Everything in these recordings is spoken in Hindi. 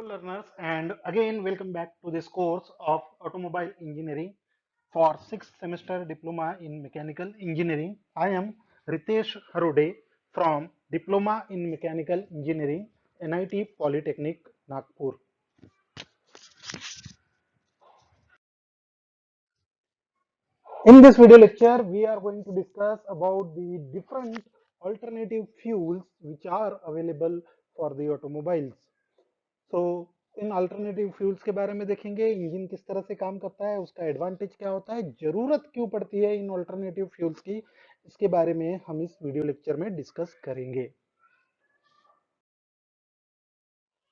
learners, and again welcome back to this course of automobile engineering for 6th semester diploma in mechanical engineering. I am Ritesh Harude from Diploma in Mechanical Engineering, NIT Polytechnic, Nagpur. In this video lecture, we are going to discuss about the different alternative fuels which are available for the automobiles. तो इन अल्टरनेटिव फ्यूल्स के बारे में देखेंगे, इंजन किस तरह से काम करता है, उसका एडवांटेज क्या होता है, जरूरत क्यों पड़ती है इन अल्टरनेटिव फ्यूल्स की, इसके बारे में हम इस वीडियो लेक्चर में डिस्कस करेंगे।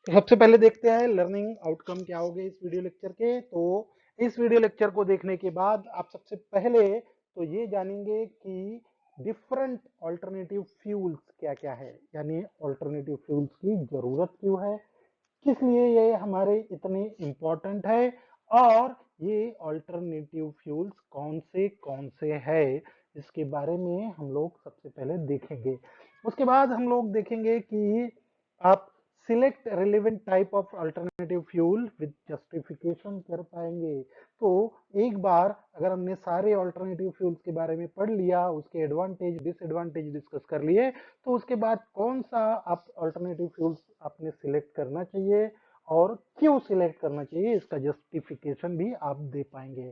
तो सबसे पहले देखते हैं लर्निंग आउटकम क्या होंगे इस वीडियो लेक्चर के। तो इस वीडियो लेक्चर को देखने के बाद आप सबसे पहले तो ये जानेंगे कि डिफरेंट अल्टरनेटिव फ्यूल्स क्या क्या है, यानी अल्टरनेटिव फ्यूल्स की जरूरत क्यों है, किस लिए ये हमारे इतने इम्पोर्टेंट है, और ये अल्टरनेटिव फ्यूल्स कौन से है, इसके बारे में हम लोग सबसे पहले देखेंगे। उसके बाद हम लोग देखेंगे कि आप select relevant type of alternative fuel with justification कर पाएंगे। तो एक बार अगर हमने सारे अल्टरनेटिव फ्यूल्स के बारे में पढ़ लिया, उसके एडवांटेज डिसएडवांटेज डिस्कस कर लिए, तो उसके बाद कौन सा आप अल्टरनेटिव फ्यूल्स आपने सिलेक्ट करना चाहिए और क्यों सिलेक्ट करना चाहिए, इसका जस्टिफिकेशन भी आप दे पाएंगे।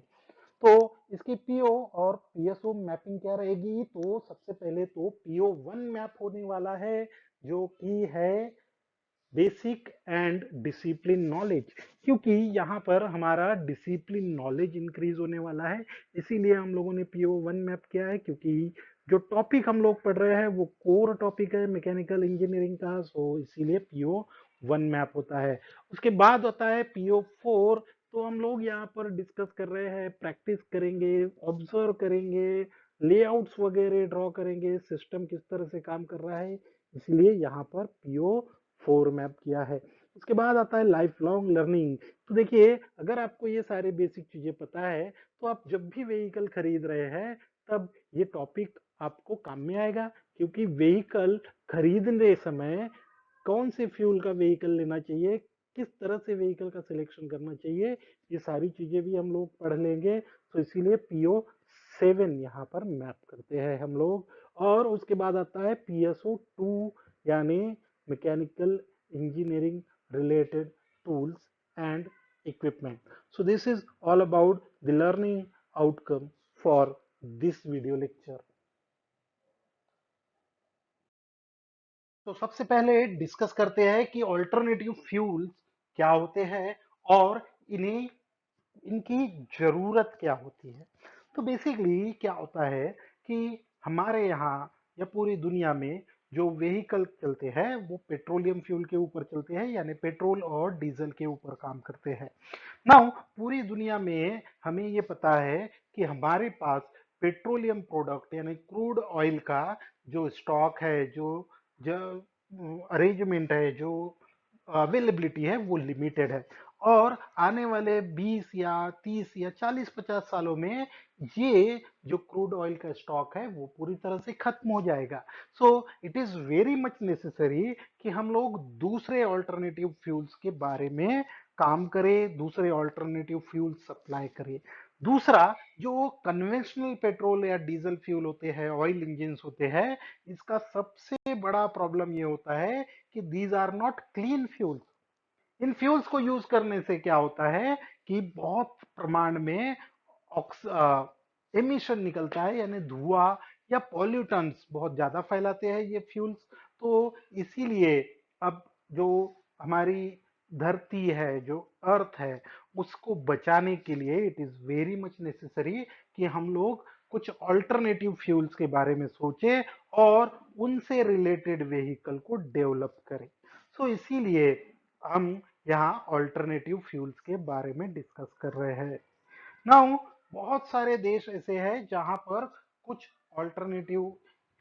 तो इसकी पीओ और पीएसओ मैपिंग क्या रहेगी, तो सबसे पहले तो पीओ 1 मैप होने वाला है, जो कि है बेसिक एंड डिसिप्लिन नॉलेज, क्योंकि यहाँ पर हमारा डिसिप्लिन नॉलेज इंक्रीज होने वाला है, इसीलिए हम लोगों ने पीओ 1 मैप किया है, क्योंकि जो टॉपिक हम लोग पढ़ रहे हैं वो कोर टॉपिक है मैकेनिकल इंजीनियरिंग का, सो इसीलिए पीओ 1 मैप होता है। उसके बाद होता है पीओ 4। तो हम लोग यहाँ पर डिस्कस कर रहे हैं, प्रैक्टिस करेंगे, ऑब्जर्व करेंगे, लेआउट्स वगैरह ड्रॉ करेंगे, सिस्टम किस तरह से काम कर रहा है, इसलिए यहाँ पर पीओ 4 मैप किया है। उसके बाद आता है लाइफ लॉन्ग लर्निंग। तो देखिए, अगर आपको ये सारे बेसिक चीजें पता है, तो आप जब भी व्हीकल खरीद रहे हैं तब ये टॉपिक आपको काम में आएगा, क्योंकि व्हीकल खरीदने समय कौन से फ्यूल का व्हीकल लेना चाहिए, किस तरह से व्हीकल का सिलेक्शन करना चाहिए, ये सारी चीजें भी हम लोग पढ़ लेंगे। तो इसीलिए पीओ 7 यहाँ पर मैप करते हैं हम लोग। और उसके बाद आता है पीएसओ 2, यानी mechanical engineering related tools and equipment. So this is all about the learning outcome for this video lecture. तो सबसे पहले डिस्कस करते हैं कि अल्टरनेटिव फ्यूल्स क्या होते हैं और इन्हें इनकी जरूरत क्या होती है। तो बेसिकली क्या होता है कि हमारे यहाँ या पूरी दुनिया में जो व्हीकल चलते हैं वो पेट्रोलियम फ्यूल के ऊपर चलते हैं, यानी पेट्रोल और डीजल के ऊपर काम करते हैं। नाउ पूरी दुनिया में हमें ये पता है कि हमारे पास पेट्रोलियम प्रोडक्ट यानी क्रूड ऑयल का जो स्टॉक है, जो अरेंजमेंट है, जो अवेलेबिलिटी है, वो लिमिटेड है। और आने वाले 20 या 30 या 40-50 सालों में ये जो क्रूड ऑयल का स्टॉक है वो पूरी तरह से खत्म हो जाएगा। So it is very much necessary कि हम लोग दूसरे ऑल्टरनेटिव फ्यूल्स के बारे में काम करें, दूसरे ऑल्टरनेटिव फ्यूल सप्लाई करें। दूसरा, जो कन्वेंशनल पेट्रोल या डीजल फ्यूल होते हैं, ऑयल इंजन होते हैं, इसका सबसे बड़ा प्रॉब्लम ये होता है कि these are not clean fuels. इन फ्यूल्स को यूज करने से क्या होता है कि बहुत प्रमाण में एमिशन निकलता है, यानी धुआं या पॉल्यूटेंट्स बहुत ज्यादा फैलाते हैं ये फ्यूल्स। तो इसीलिए अब जो हमारी धरती है, जो अर्थ है, उसको बचाने के लिए it is very much necessary कि हम लोग कुछ ऑल्टरनेटिव फ्यूल्स के बारे में सोचें और उनसे रिलेटेड व्हीकल को डेवलप करें। सो इसीलिए हम यहाँ ऑल्टरनेटिव फ्यूल्स के बारे में डिस्कस कर रहे हैं। नाउ बहुत सारे देश ऐसे हैं जहां पर कुछ ऑल्टरनेटिव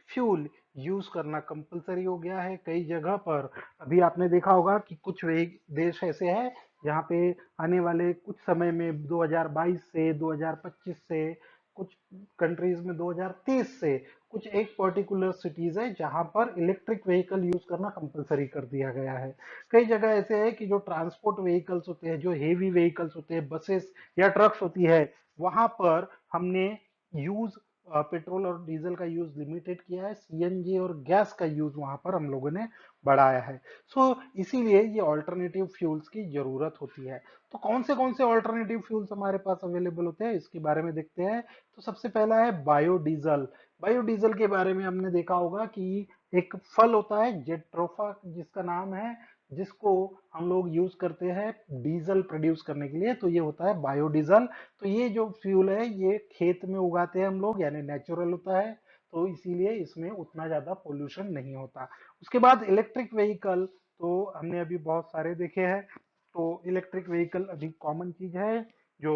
फ्यूल यूज करना कंपलसरी हो गया है। कई जगह पर अभी आपने देखा होगा कि कुछ देश ऐसे हैं जहां पे आने वाले कुछ समय में 2022 से 2025 से, कुछ कंट्रीज में 2030 से कुछ एक पर्टिकुलर सिटीज है जहां पर इलेक्ट्रिक व्हीकल यूज करना कंपलसरी कर दिया गया है। कई जगह ऐसे है कि जो ट्रांसपोर्ट व्हीकल्स होते हैं, जो हेवी व्हीकल्स होते हैं, बसेस या ट्रक्स होती है, वहां पर हमने यूज पेट्रोल और डीजल का यूज लिमिटेड किया है, सीएनजी और गैस का यूज वहां पर हम लोगों ने बढ़ाया है। सो इसीलिए ये ऑल्टरनेटिव फ्यूल्स की जरूरत होती है। तो कौन से ऑल्टरनेटिव फ्यूल्स हमारे पास अवेलेबल होते हैं, इसके बारे में देखते हैं। तो सबसे पहला है बायोडीजल। बायोडीजल के बारे में हमने देखा होगा कि एक फल होता है जेट्रोफा जिसका नाम है, जिसको हम लोग यूज करते हैं डीजल प्रोड्यूस करने के लिए, तो ये होता है बायोडीजल। तो ये जो फ्यूल है ये खेत में उगाते हैं हम लोग, यानी नेचुरल होता है, तो इसीलिए इसमें उतना ज्यादा पोल्यूशन नहीं होता। उसके बाद इलेक्ट्रिक व्हीकल, तो हमने अभी बहुत सारे देखे हैं। तो इलेक्ट्रिक व्हीकल अभी कॉमन चीज है जो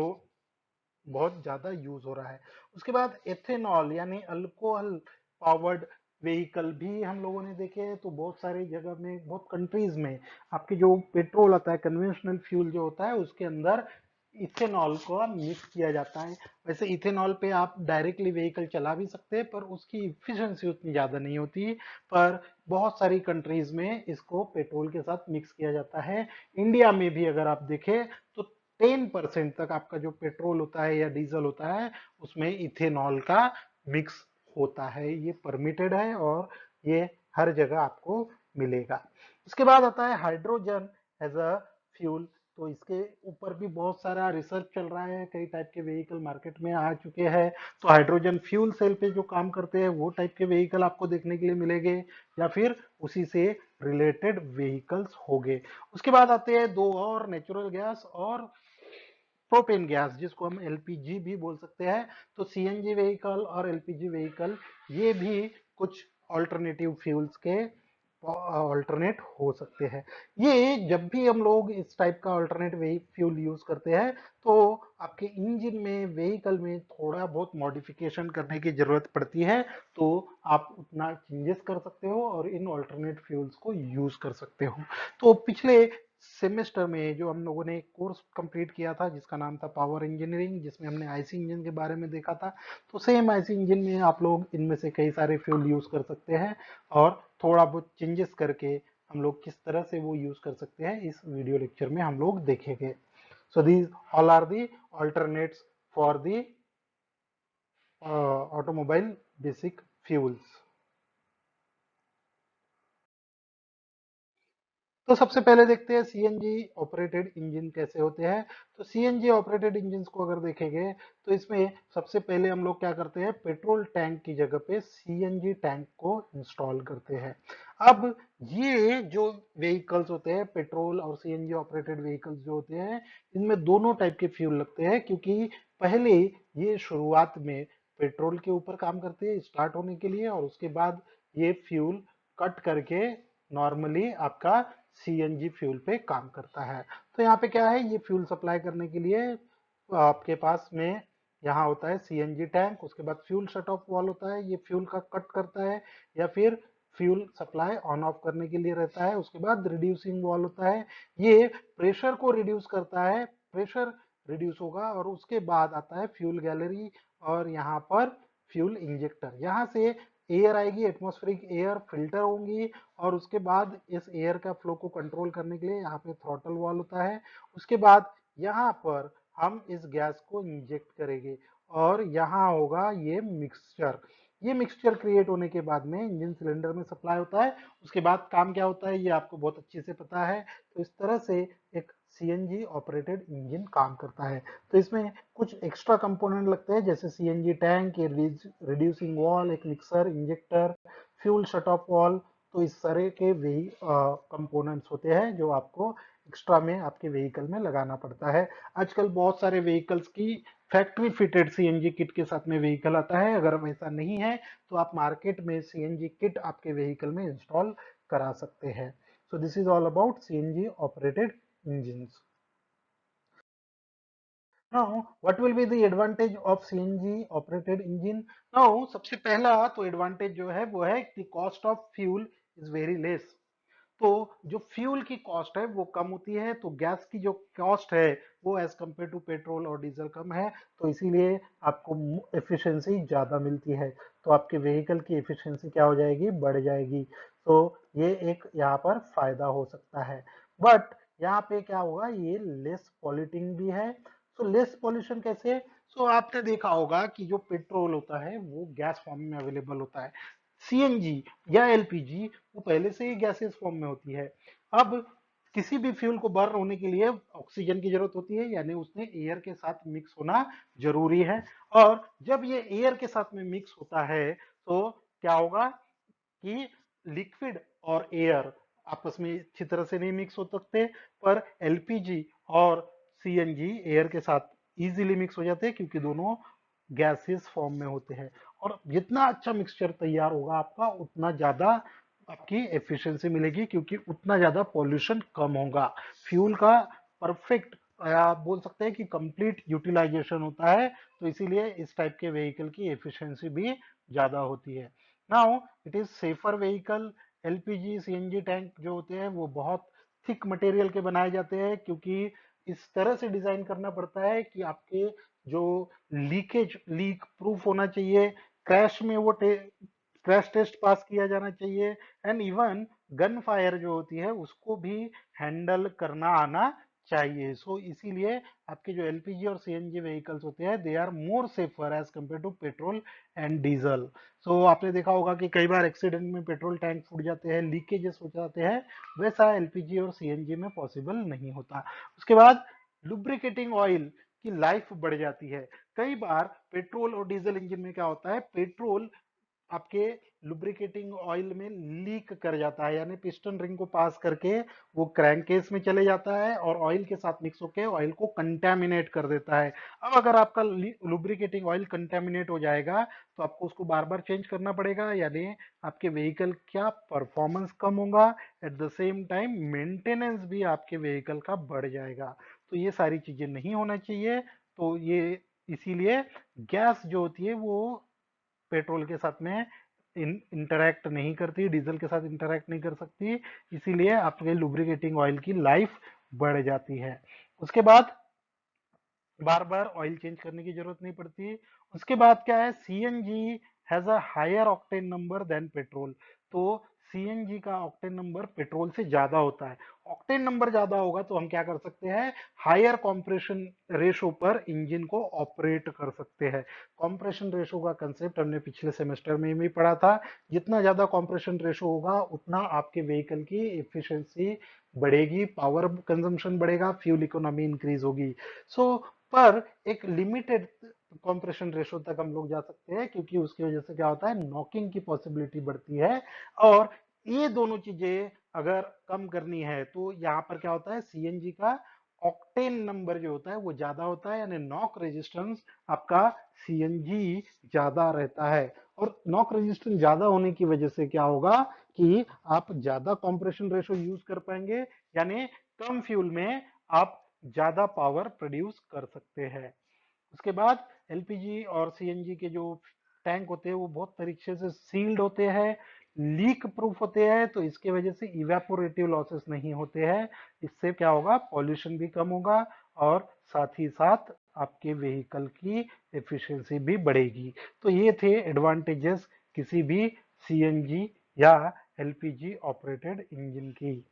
बहुत ज्यादा यूज हो रहा है। उसके बाद एथेनॉल यानी अल्कोहल पावर्ड व्हीकल भी हम लोगों ने देखे हैं। तो बहुत सारी जगह में, बहुत कंट्रीज में आपके जो पेट्रोल आता है, कन्वेंशनल फ्यूल जो होता है, उसके अंदर इथेनॉल को मिक्स किया जाता है। वैसे इथेनॉल पे आप डायरेक्टली व्हीकल चला भी सकते हैं, पर उसकी इफिशिएंसी उतनी ज्यादा नहीं होती। पर बहुत सारी कंट्रीज में इसको पेट्रोल के साथ मिक्स किया जाता है। इंडिया में भी अगर आप देखें तो 10% तक आपका जो पेट्रोल होता है या डीजल होता है, उसमें इथेनॉल का मिक्स होता है। ये परमिटेड है और ये हर जगह आपको मिलेगा। इसके बाद आता है हाइड्रोजन एज अ फ्यूल। तो इसके ऊपर भी बहुत सारा रिसर्च चल रहा है, कई टाइप के व्हीकल मार्केट में आ चुके हैं। तो हाइड्रोजन फ्यूल सेल पे जो काम करते हैं वो टाइप के व्हीकल आपको देखने के लिए मिलेंगे, या फिर उसी से रिलेटेड व्हीकल्स होंगे। उसके बाद आते हैं दो और, नेचुरल गैस और प्रोपेन गैस, जिसको हम एलपीजी भी बोल सकते हैं। तो सीएनजी व्हीकल और एलपीजी व्हीकल ये भी कुछ ऑल्टरनेटिव फ्यूल्स के ऑल्टरनेट हो सकते हैं। ये जब भी हम लोग इस टाइप का ऑल्टरनेट फ्यूल यूज करते हैं, तो आपके इंजन में, व्हीकल में थोड़ा बहुत मॉडिफिकेशन करने की जरूरत पड़ती है। तो आप उतना चेंजेस कर सकते हो और इन ऑल्टरनेट फ्यूल्स को यूज कर सकते हो। तो पिछले सेमेस्टर में जो हम लोगों ने कोर्स कंप्लीट किया था जिसका नाम था पावर इंजीनियरिंग, जिसमें हमने आईसी इंजन के बारे में देखा था, तो सेम आईसी इंजन में आप लोग इनमें से कई सारे फ्यूल यूज कर सकते हैं, और थोड़ा बहुत चेंजेस करके हम लोग किस तरह से वो यूज कर सकते हैं इस वीडियो लेक्चर में हम लोग देखेंगे। So these all are the alternates for the automobile basic fuels. तो सबसे पहले देखते हैं सीएनजी ऑपरेटेड इंजन कैसे होते हैं। तो सीएनजी ऑपरेटेड इंजन को अगर देखेंगे तो इसमें सबसे पहले हम लोग क्या करते हैं, पेट्रोल टैंक की जगह पे सीएनजी टैंक को इंस्टॉल करते हैं। अब ये जो व्हीकल्स होते हैं, पेट्रोल और सीएनजी ऑपरेटेड व्हीकल्स जो होते हैं, इनमें दोनों टाइप के फ्यूल लगते हैं, क्योंकि पहले ये शुरुआत में पेट्रोल के ऊपर काम करते हैं स्टार्ट होने के लिए, और उसके बाद ये फ्यूल कट करके नॉर्मली आपका सीएनजी फ्यूल पे काम करता है। तो यहाँ पे क्या है, ये फ्यूल सप्लाई करने के लिए आपके पास में यहाँ होता है सीएनजी टैंक, उसके बाद फ्यूल शट ऑफ वाल्व होता है, ये फ्यूल का कट करता है, या फिर फ्यूल सप्लाई ऑन ऑफ करने के लिए रहता है। उसके बाद रिड्यूसिंग वाल्व होता है, ये प्रेशर को रिड्यूस करता है, प्रेशर रिड्यूस होगा, और उसके बाद आता है फ्यूल गैलरी, और यहाँ पर फ्यूल इंजेक्टर, यहाँ से एयर आएगी, एटमॉस्फेरिक एयर फिल्टर होंगी, और उसके बाद इस एयर का फ्लो को कंट्रोल करने के लिए यहाँ पे थ्रॉटल वॉल्व होता है। उसके बाद यहाँ पर हम इस गैस को इंजेक्ट करेंगे, और यहाँ होगा ये मिक्सचर। ये मिक्सचर क्रिएट होने के बाद में इंजन सिलेंडर में सप्लाई होता है। उसके बाद काम क्या होता है ये आपको बहुत अच्छे से पता है। तो इस तरह से एक सीएनजी ऑपरेटेड इंजन काम करता है। तो इसमें कुछ एक्स्ट्रा कंपोनेंट लगते हैं, जैसे सीएनजी टैंक, रिड्यूसिंग वॉल, एक mixer, injector, fuel shut off wall. तो इस तरह के वही कंपोनेंट्स होते हैं जो आपको एक्स्ट्रा में आपके व्हीकल में लगाना पड़ता है। आजकल बहुत सारे व्हीकल्स की फैक्ट्री फिटेड सीएनजी किट के साथ में व्हीकल आता है। अगर वैसा नहीं है तो आप मार्केट में सीएनजी किट आपके व्हीकल में इंस्टॉल करा सकते हैं। So this is all about CNG operated engines. Now, what will be the advantage of CNG operated engine? Now, सबसे पहला तो एडवांटेज जो है वो है कि cost of fuel is very less. तो जो फ्यूल की कॉस्ट है वो कम होती है, तो गैस की जो कॉस्ट है वो एज कम्पेयर टू पेट्रोल और डीजल कम है, तो इसीलिए आपको एफिशिएंसी ज़्यादा मिलती है, तो आपके व्हीकल की एफिशिएंसी क्या हो जाएगी, बढ़ जाएगी। तो ये एक यहाँ पर फायदा हो सकता है। बट यहाँ पे क्या होगा, ये लेस पॉल्यूटिंग भी है। सो लेस पॉल्यूशन कैसे? सो आपने देखा होगा कि जो पेट्रोल होता है वो गैस फॉर्म में अवेलेबल होता है, सीएनजी या एलपीजी वो पहले से ही गैसेस फॉर्म में होती है। अब किसी भी फ्यूल को बर्न होने के लिए ऑक्सीजन की जरूरत होती है, यानी उसने एयर के साथ मिक्स होना जरूरी है। और जब ये एयर के साथ में मिक्स होता है तो क्या होगा कि लिक्विड और एयर आपस में अच्छी तरह से नहीं मिक्स हो सकते, पर एलपीजी और सीएनजी एयर के साथ इजीली मिक्स हो जाते हैं, क्योंकि दोनों गैसेस फॉर्म में होते हैं। और जितना अच्छा मिक्सचर तैयार होगा आपका, उतना ज्यादा आपकी एफिशिएंसी मिलेगी, क्योंकि उतना ज्यादा पॉल्यूशन कम होगा। फ्यूल का परफेक्ट, आप बोल सकते हैं कि कंप्लीट यूटिलाइजेशन होता है, तो इसीलिए इस टाइप के व्हीकल की एफिशिएंसी भी ज्यादा होती है। Now it is safer vehicle. LPG CNG tank जो होते हैं वो बहुत थिक मटेरियल के बनाए जाते हैं, क्योंकि इस तरह से डिजाइन करना पड़ता है कि आपके जो लीक प्रूफ होना चाहिए, क्रैश में वो क्रैश टेस्ट पास किया जाना चाहिए, एंड इवन गन फायर जो होती है उसको भी हैंडल करना आना चाहिए। सो इसीलिए आपके जो एलपीजी और सीएनजी व्हीकल्स होते हैं they are more safer as compare to petrol and diesel. So आपने देखा होगा कि कई बार एक्सीडेंट में पेट्रोल टैंक फूट जाते हैं, लीकेजेस हो जाते हैं, वैसा एलपीजी और सीएनजी में पॉसिबल नहीं होता। उसके बाद लुब्रिकेटिंग ऑयल की लाइफ बढ़ जाती है। कई बार पेट्रोल और डीजल इंजन में क्या होता है, पेट्रोल आपके लुब्रिकेटिंग ऑयल में लीक कर जाता है, यानी पिस्टन रिंग को पास करके वो क्रैंक केस में चले जाता है और ऑयल के साथ मिक्स होकर ऑयल को कंटेमिनेट कर देता है। अब अगर आपका लुब्रिकेटिंग ऑयल कंटेमिनेट हो जाएगा तो आपको उसको बार बार चेंज करना पड़ेगा, यानी आपके व्हीकल का परफॉर्मेंस कम होगा, at the same time maintenance भी आपके व्हीकल का बढ़ जाएगा। तो ये सारी चीजें नहीं होना चाहिए। तो ये इसीलिए गैस जो होती है वो पेट्रोल के साथ में इंटरैक्ट नहीं करती, डीजल के साथ इंटरैक्ट नहीं कर सकती, इसीलिए आपके लुब्रिकेटिंग ऑयल की लाइफ बढ़ जाती है। उसके बाद बार बार ऑयल चेंज करने की जरूरत नहीं पड़ती। उसके बाद क्या है, CNG has a higher octane number than petrol. तो सीएनजी का ऑक्टेन नंबर पेट्रोल से ज्यादा होता है। ऑक्टेन नंबर ज्यादा होगा तो हम क्या कर सकते हैं, हायर कॉम्प्रेशन रेशो पर इंजन को ऑपरेट कर सकते हैं। कॉम्प्रेशन रेशो का कंसेप्ट हमने पिछले सेमेस्टर में भी पढ़ा था। जितना ज्यादा कॉम्प्रेशन रेशो होगा उतना आपके व्हीकल की एफिशिएंसी बढ़ेगी, पावर कंजम्पशन बढ़ेगा, फ्यूल इकोनॉमी इंक्रीज होगी। सो पर एक लिमिटेड कंप्रेशन रेशो तक हम लोग जा सकते हैं, क्योंकि उसकी वजह से क्या होता है, नॉकिंग की पॉसिबिलिटी बढ़ती है। और ये दोनों चीजें अगर कम करनी है तो यहाँ पर क्या होता है, सीएनजी का ऑक्टेन नंबर जो होता है वो ज्यादा होता है, यानी नॉक रेजिस्टेंस आपका सीएनजी ज्यादा रहता है। और नॉक रेजिस्टेंस ज्यादा होने की वजह से क्या होगा कि आप ज्यादा कंप्रेशन रेशो यूज कर पाएंगे, यानी कम फ्यूल में आप ज्यादा पावर प्रोड्यूस कर सकते हैं। उसके बाद एलपीजी और सीएनजी के जो टैंक होते हैं वो बहुत तरीके से सील्ड होते हैं, लीक प्रूफ होते हैं, तो इसके वजह से इवेपोरेटिव लॉसेस नहीं होते हैं। इससे क्या होगा, पॉल्यूशन भी कम होगा और साथ ही साथ आपके व्हीकल की एफिशिएंसी भी बढ़ेगी। तो ये थे एडवांटेजेस किसी भी सीएनजी या एलपीजी ऑपरेटेड इंजन की।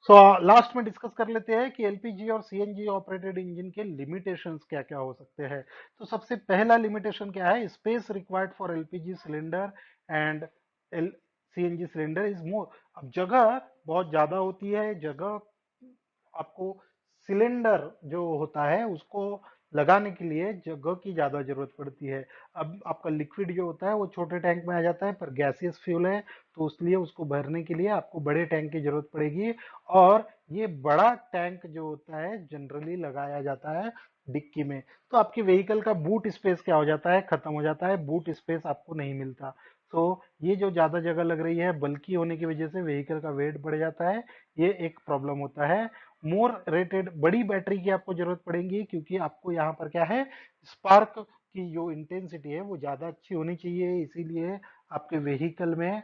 सो लास्ट में डिस्कस कर लेते हैं कि एलपीजी और सीएनजी ऑपरेटेड इंजन के लिमिटेशंस क्या क्या हो सकते हैं। तो सबसे पहला लिमिटेशन क्या है, space required for LPG cylinder and L CNG cylinder is more. अब जगह बहुत ज्यादा होती है, जगह आपको सिलेंडर जो होता है उसको लगाने के लिए जगह की ज्यादा जरूरत पड़ती है। अब आपका लिक्विड जो होता है वो छोटे टैंक में आ जाता है, पर गैसियस फ्यूल है, तो इसलिए उसको भरने के लिए आपको बड़े टैंक की जरूरत पड़ेगी। और ये बड़ा टैंक जो होता है जनरली लगाया जाता है डिक्की में, तो आपकी व्हीकल का बूट स्पेस क्या हो जाता है, खत्म हो जाता है, बूट स्पेस आपको नहीं मिलता। तो ये जो ज्यादा जगह लग रही है, बल्कि होने की वजह से व्हीकल का वेट बढ़ जाता है, ये एक प्रॉब्लम होता है। मोर रेटेड बड़ी बैटरी की आपको जरूरत पड़ेगी, क्योंकि आपको यहाँ पर क्या है, स्पार्क की जो इंटेंसिटी है वो ज्यादा अच्छी होनी चाहिए, इसीलिए आपके व्हीकल में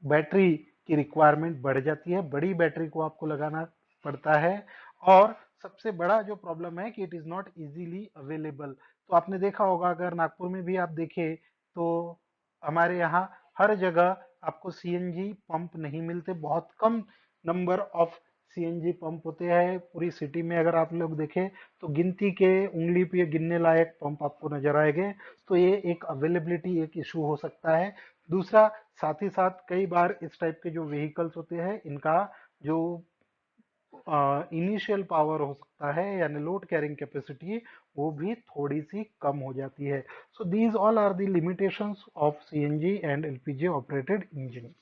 बैटरी की रिक्वायरमेंट बढ़ जाती है, बड़ी बैटरी को आपको लगाना पड़ता है। और सबसे बड़ा जो प्रॉब्लम है कि it is not easily available. तो आपने देखा होगा, अगर नागपुर में भी आप देखें तो हमारे यहाँ हर जगह आपको सीएनजी पंप नहीं मिलते, बहुत कम नंबर ऑफ सीएनजी पंप होते हैं पूरी सिटी में। अगर आप लोग देखें तो गिनती के उंगली पे गिनने लायक पंप आपको नजर आएंगे। तो ये एक अवेलेबिलिटी एक इशू हो सकता है। दूसरा, साथ ही साथ कई बार इस टाइप के जो व्हीकल्स होते हैं इनका जो इनिशियल पावर हो सकता है यानी लोड कैरिंग कैपेसिटी, वो भी थोड़ी सी कम हो जाती है। So these all are the limitations of CNG and LPG operated engine.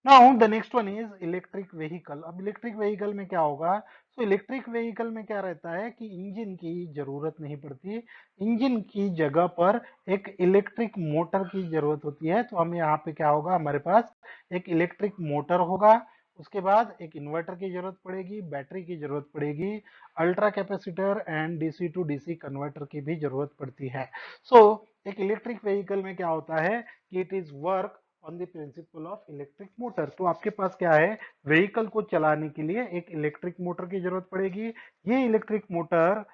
Now the next one is electric vehicle. अब इलेक्ट्रिक व्हीकल में क्या होगा? सो इलेक्ट्रिक व्हीकल में क्या रहता है कि इंजन की जरूरत नहीं पड़ती, इंजन की जगह पर एक इलेक्ट्रिक मोटर की जरूरत होती है। तो हम यहाँ पे क्या होगा, हमारे पास एक इलेक्ट्रिक मोटर होगा, उसके बाद एक इन्वर्टर की जरूरत पड़ेगी, बैटरी की जरूरत पड़ेगी, ultra capacitor and DC to DC converter की भी जरूरत पड़ती है। सो एक इलेक्ट्रिक व्हीकल में क्या होता है कि it is work on the principle of electric motor. तो आपके पास क्या है, व्हीकल को चलाने के लिए एक इलेक्ट्रिक मोटर की जरूरत पड़ेगी। ये इलेक्ट्रिक मोटर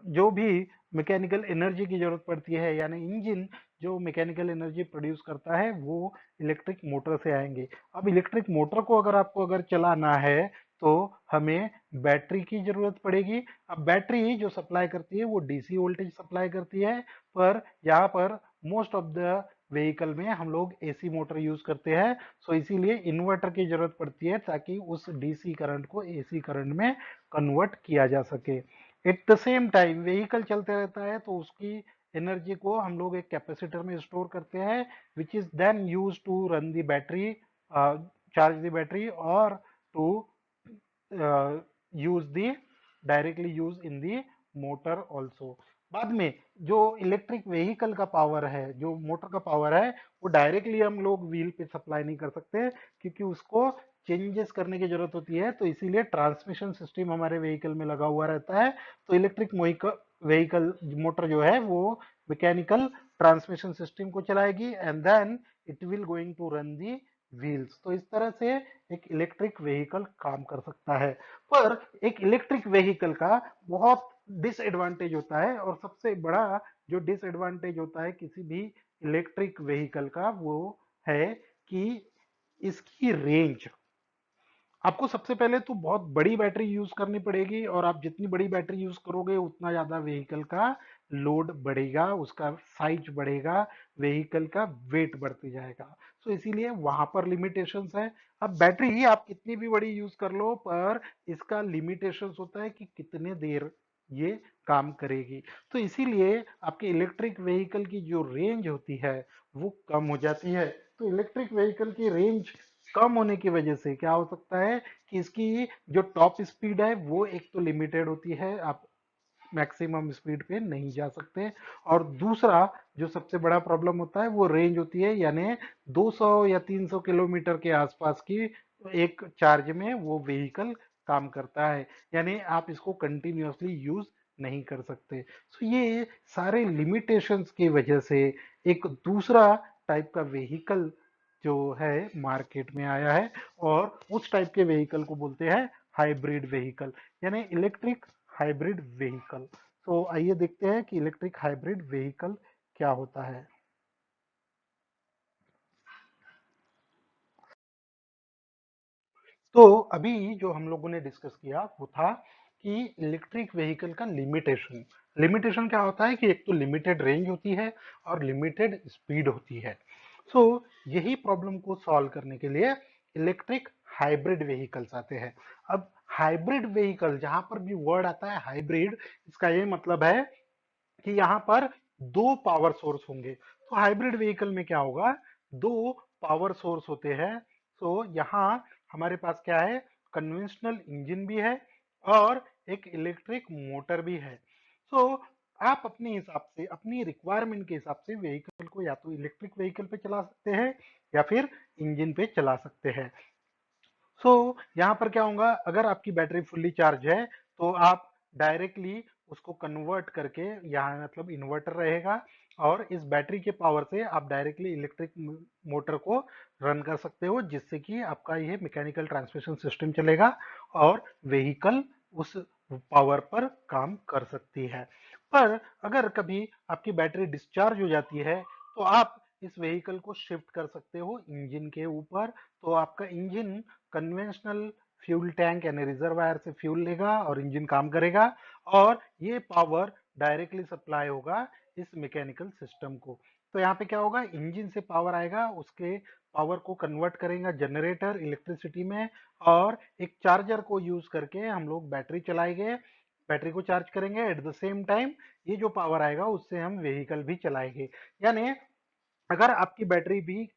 जो भी मैकेनिकल एनर्जी की जरूरत पड़ती है यानी इंजन जो मैकेनिकल एनर्जी प्रोड्यूस करता है वो इलेक्ट्रिक मोटर से आएंगे। अब इलेक्ट्रिक मोटर को अगर चलाना है तो हमें बैटरी की जरूरत पड़ेगी। अब बैटरी जो सप्लाई करती है वो डीसी वोल्टेज सप्लाई करती है, पर यहाँ पर मोस्ट ऑफ द व्हीकल में हम लोग एसी मोटर यूज करते हैं। सो इसीलिए इन्वर्टर की जरूरत पड़ती है ताकि उस डीसी करंट को एसी करंट में कन्वर्ट किया जा सके। At the same time vehicle चलते रहता है तो उसकी एनर्जी को हम लोग एक कैपेसिटर में स्टोर करते हैं, which is then use to run the battery, charge the battery, और to use the directly use in the motor also. बाद में जो इलेक्ट्रिक व्हीकल का पावर है, जो मोटर का पावर है, वो डायरेक्टली हम लोग व्हील पे सप्लाई नहीं कर सकते क्योंकि उसको चेंजेस करने की जरूरत होती है। तो इसीलिए ट्रांसमिशन सिस्टम हमारे व्हीकल में लगा हुआ रहता है। तो इलेक्ट्रिक व्हीकल मोटर जो है वो मैकेनिकल ट्रांसमिशन सिस्टम को चलाएगी and then it will going to run the wheels. तो इस तरह से एक इलेक्ट्रिक व्हीकल काम कर सकता है। पर एक इलेक्ट्रिक व्हीकल का बहुत डिसएडवांटेज होता है, और सबसे बड़ा जो डिसएडवांटेज होता है किसी भी इलेक्ट्रिक व्हीकल का वो है कि इसकी रेंज। आपको सबसे पहले तो बहुत बड़ी बैटरी यूज करनी पड़ेगी, और आप जितनी बड़ी बैटरी यूज करोगे उतना ज्यादा व्हीकल का लोड बढ़ेगा, उसका साइज बढ़ेगा, व्हीकल का वेट बढ़ते जाएगा। सो इसीलिए वहां पर लिमिटेशंस है। अब बैटरी ही आप कितनी भी बड़ी यूज कर लो, पर इसका लिमिटेशंस होता है कि कितने देर ये काम करेगी। तो इसीलिए आपके इलेक्ट्रिक व्हीकल की जो रेंज होती है वो कम हो जाती है। तो इलेक्ट्रिक व्हीकल की रेंज कम होने की वजह से क्या हो सकता है कि इसकी जो टॉप स्पीड है वो एक तो लिमिटेड होती है, आप मैक्सिमम स्पीड पे नहीं जा सकते। और दूसरा जो सबसे बड़ा प्रॉब्लम होता है वो रेंज होती है, यानी 200 या 300 किलोमीटर के आसपास की एक चार्ज में वो व्हीकल काम करता है, यानी आप इसको कंटिन्यूअसली यूज नहीं कर सकते। सो ये सारे लिमिटेशंस की वजह से एक दूसरा टाइप का व्हीकल जो है मार्केट में आया है, और उस टाइप के व्हीकल को बोलते हैं हाइब्रिड व्हीकल, यानी इलेक्ट्रिक हाइब्रिड व्हीकल। तो आइए देखते हैं कि इलेक्ट्रिक हाइब्रिड व्हीकल क्या होता है। तो अभी जो हम लोगों ने डिस्कस किया वो था कि इलेक्ट्रिक व्हीकल का लिमिटेशन। लिमिटेशन क्या होता है कि एक तो लिमिटेड रेंज होती है और लिमिटेड स्पीड होती है। सो यही प्रॉब्लम को सॉल्व करने के लिए इलेक्ट्रिक हाइब्रिड व्हीकल्स आते हैं। अब हाइब्रिड व्हीकल जहां पर भी वर्ड आता है हाइब्रिड, इसका ये मतलब है कि यहाँ पर दो पावर सोर्स होंगे। तो हाइब्रिड व्हीकल में क्या होगा, दो पावर सोर्स होते हैं। तो यहाँ हमारे पास क्या है, कन्वेंशनल इंजन भी है और एक इलेक्ट्रिक मोटर भी है। सो आप अपने हिसाब से, अपनी रिक्वायरमेंट के हिसाब से व्हीकल को या तो इलेक्ट्रिक व्हीकल पे चला सकते हैं या फिर इंजन पे चला सकते हैं। सो यहाँ पर क्या होगा, अगर आपकी बैटरी फुल्ली चार्ज है तो आप डायरेक्टली उसको कन्वर्ट करके, यहाँ मतलब इन्वर्टर रहेगा और इस बैटरी के पावर से आप डायरेक्टली इलेक्ट्रिक मोटर को रन कर सकते हो, जिससे कि आपका ये मैकेनिकल ट्रांसमिशन सिस्टम चलेगा और व्हीकल उस पावर पर काम कर सकती है। पर अगर कभी आपकी बैटरी डिस्चार्ज हो जाती है तो आप इस व्हीकल को शिफ्ट कर सकते हो इंजन के ऊपर। तो आपका इंजन कन्वेंशनल फ्यूल टैंक यानी रिजर्वायर से फ्यूल लेगा और इंजन काम करेगा, और ये पावर डायरेक्टली सप्लाई होगा इस मैकेनिकल सिस्टम को। तो यहाँ पे क्या होगा, इंजन से पावर आएगा, उसके पावर को कन्वर्ट करेगा जनरेटर इलेक्ट्रिसिटी में, और एक चार्जर को यूज करके हम लोग बैटरी चलाएंगे, बैटरी को चार्ज करेंगे। एट द सेम टाइम ये जो पावर आएगा उससे हम व्हीकल भी चलाएंगे। यानी अगर आपकी बैटरी भी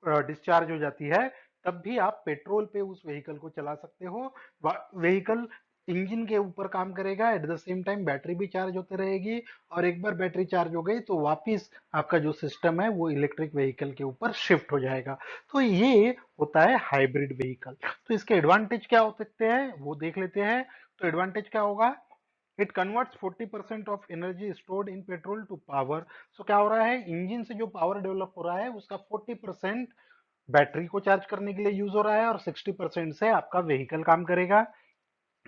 डिस्चार्ज हो जाती है तब भी आप पेट्रोल पे उस व्हीकल को चला सकते हो। व्हीकल इंजन के ऊपर काम करेगा, at the same time battery भी चार्ज होती रहेगी, और एक बार बैटरी चार्ज हो गई तो वापिस आपका जो सिस्टम है वो इलेक्ट्रिक व्हीकल के ऊपर शिफ्ट हो जाएगा। तो ये होता है हाइब्रिड व्हीकल। तो इसके एडवांटेज क्या हो सकते हैं वो देख लेते हैं। तो एडवांटेज क्या होगा, it converts 40% of energy stored in petrol to power. So क्या हो रहा है, इंजन से जो पावर डेवलप हो रहा है उसका 40% बैटरी को चार्ज करने के लिए यूज हो रहा है, और 60% से आपका व्हीकल काम करेगा।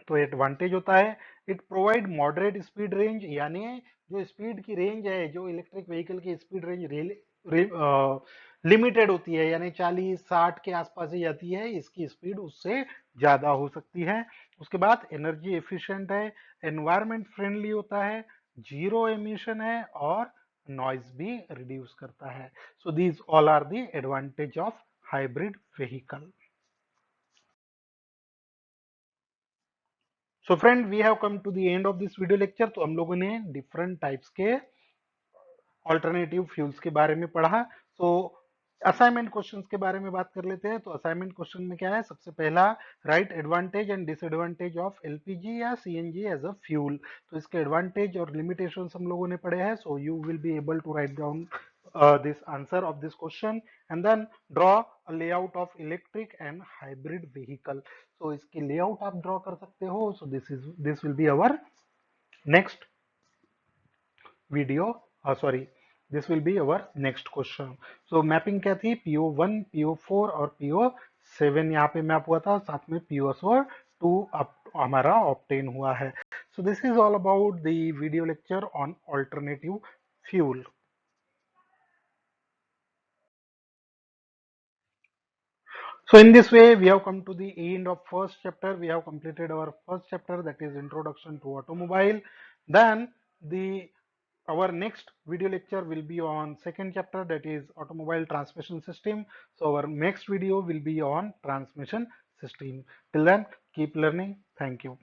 तो एडवांटेज होता है, it provide moderate speed range, यानी जो स्पीड की रेंज है, जो इलेक्ट्रिक व्हीकल की स्पीड रेंज लिमिटेड होती है, यानी 40-60 के आसपास ही जाती है, इसकी स्पीड उससे ज्यादा हो सकती है। उसके बाद एनर्जी एफिशिएंट है, एनवायरमेंट फ्रेंडली होता है, जीरो एमिशन है, और नॉइज भी रिड्यूस करता है। So these all are the advantage of hybrid vehicle. So friend, we have come to the end of this video lecture. तो हम लोगों ने डिफरेंट टाइप्स के ऑल्टरनेटिव फ्यूल्स के बारे में पढ़ा। तो असाइनमेंट क्वेश्चंस के बारे में बात कर लेते हैं। तो असाइनमेंट क्वेश्चन में क्या है, सबसे पहला, right advantage and disadvantage of LPG या सीएनजी एज अ फ्यूल। तो इसके एडवांटेज और लिमिटेशंस हम लोगों ने पढ़े हैं। So you will be able to write down this answer of this question, and then draw a layout of electric and hybrid vehicle. So इसकी layout आप draw कर सकते हो। So this will be our next video, sorry, this will be our next question. So mapping क्या थी, PO1 PO4 और PO7 यहाँ पे मैप हुआ था, साथ में PO2 अब हमारा ऑब्टेन हुआ है। So this is all about the video lecture on alternative fuel. So in this way, we have come to the end of first chapter. We have completed our first chapter, that is introduction to automobile. Then the our next video lecture will be on second chapter, that is automobile transmission system. So our next video will be on transmission system. Till then, keep learning. Thank you.